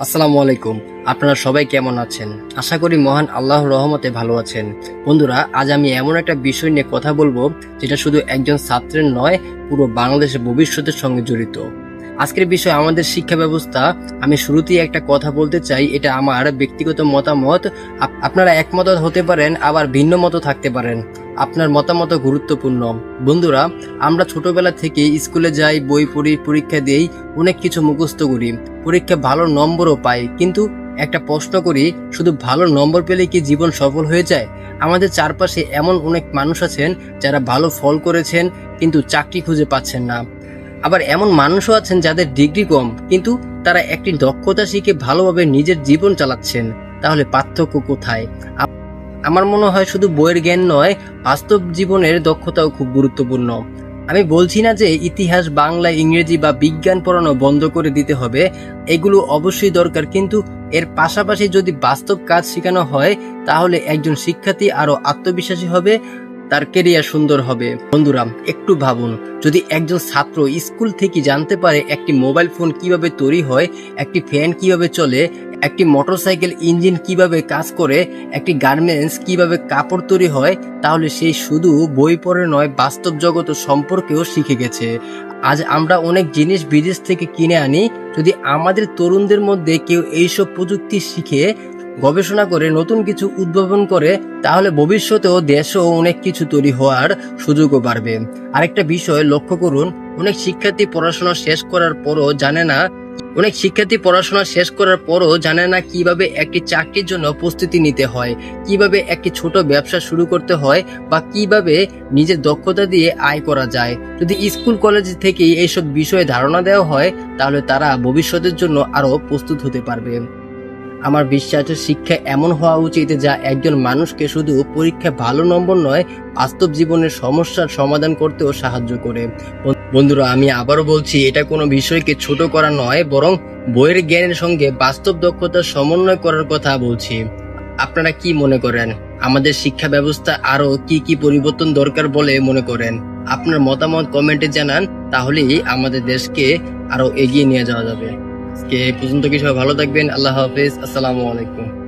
আসসালামু আলাইকুম। আপনারা সবাই কেমন আছেন? আশা করি মহান আল্লাহর রহমতে ভালো আছেন। বন্ধুরা, আজ আমি এমন একটা বিষয় নিয়ে কথা বলবো যেটা শুধু একজন ছাত্রের নয়, পুরো বাংলাদেশের ভবিষ্যতের সঙ্গে জড়িত। আজকের বিষয় আমাদের শিক্ষা ব্যবস্থা। আমি শুরুতেই একটা কথা বলতে চাই, এটা আমার ব্যক্তিগত মতামত। আপনারা একমত হতে পারেন, আবার ভিন্ন মত থাকতে পারেন। আপনার মতামত গুরুত্বপূর্ণ। বন্ধুরা, আমরা ছোটবেলা থেকে স্কুলে যাই, বই পড়ি, পরীক্ষা দিই, অনেক কিছু মুখস্থ করি, পরীক্ষা ভালো নম্বরও পাই। কিন্তু একটা প্রশ্ন করি, শুধু ভালো নম্বর পেলে কি জীবন সফল হয়ে যায়? আমাদের চারপাশে এমন অনেক মানুষ আছেন যারা ভালো ফল করেছেন কিন্তু চাকরি খুঁজে পাচ্ছেন না। আবার এমন মানুষও আছেন যাদের ডিগ্রি কম কিন্তু তারা একটি দক্ষতা শিখে ভালোভাবে নিজের জীবন চালাচ্ছেন। তাহলে পার্থক্য কোথায়? আমার মনে হয় শুধু বইয়ের জ্ঞান নয়, বাস্তব জীবনের দক্ষতাও খুব গুরুত্বপূর্ণ। আমি বলছি না যে ইতিহাস, বাংলা, ইংরেজি বা বিজ্ঞান পড়ানো বন্ধ করে দিতে হবে। এগুলো অবশ্যই দরকার, কিন্তু এর পাশাপাশি যদি বাস্তব কাজ শেখানো হয় তাহলে একজন শিক্ষার্থী আরো আত্মবিশ্বাসী হবে, তার কেরিয়ার সুন্দর হবে। বন্ধুরা, একটু ভাবুন, যদি একজন ছাত্র স্কুল থেকে জানতে পারে একটি মোবাইল ফোন কিভাবে তৈরি হয়, একটি ফ্যান কিভাবে চলে, একটি মোটরসাইকেল ইঞ্জিন কিভাবে কাজ করে, একটি গার্মেন্টস কিভাবে কাপড় তৈরি হয়, তাহলে সে শুধু বই পড়ে নয়, বাস্তব জগৎ সম্পর্কেও শিখে গেছে। আজ আমরা অনেক জিনিস বিদেশ থেকে কিনে আনি। যদি আমাদের তরুণদের মধ্যে কেউ এইসব প্রযুক্তি শিখে, গবেষণা করে, নতুন কিছু উদ্ভাবন করে, তাহলে ভবিষ্যতেও দেশেও অনেক কিছু তৈরি হওয়ার সুযোগও বাড়বে। আরেকটা বিষয় লক্ষ্য করুন, অনেক শিক্ষার্থী পড়াশোনা শেষ করার পরও জানে না কিভাবে একটি চাকরির জন্য প্রস্তুতি নিতে হয়, কিভাবে একটি ছোট ব্যবসা শুরু করতে হয়, বা কিভাবে নিজের দক্ষতা দিয়ে আয় করা যায়। যদি স্কুল কলেজ থেকেই এইসব বিষয়ে ধারণা দেওয়া হয় তাহলে তারা ভবিষ্যতের জন্য আরো প্রস্তুত হতে পারবে। আমার বিশ্বাসের শিক্ষা এমন হওয়া উচিত যা একজন মানুষকে শুধু পরীক্ষায় ভালো নম্বর নয়, বাস্তব জীবনের সমস্যার সমাধান করতেও সাহায্য করে। বন্ধুরা, আমি আবারও বলছি, এটা কোনো বিষয়কে ছোট করা নয়, বরং বইয়ের জ্ঞানের সঙ্গে বাস্তব দক্ষতার সমন্বয় করার কথা বলছি। আপনারা কি মনে করেন? আমাদের শিক্ষা ব্যবস্থা আরো কি কি পরিবর্তন দরকার বলে মনে করেন? আপনার মতামত কমেন্টে জানান, তাহলেই আমাদের দেশকে আরো এগিয়ে নিয়ে যাওয়া যাবে। আজকে এই পর্যন্ত, কি সবাই ভালো থাকবেন। আল্লাহ হাফেজ। আসসালামু আলাইকুম।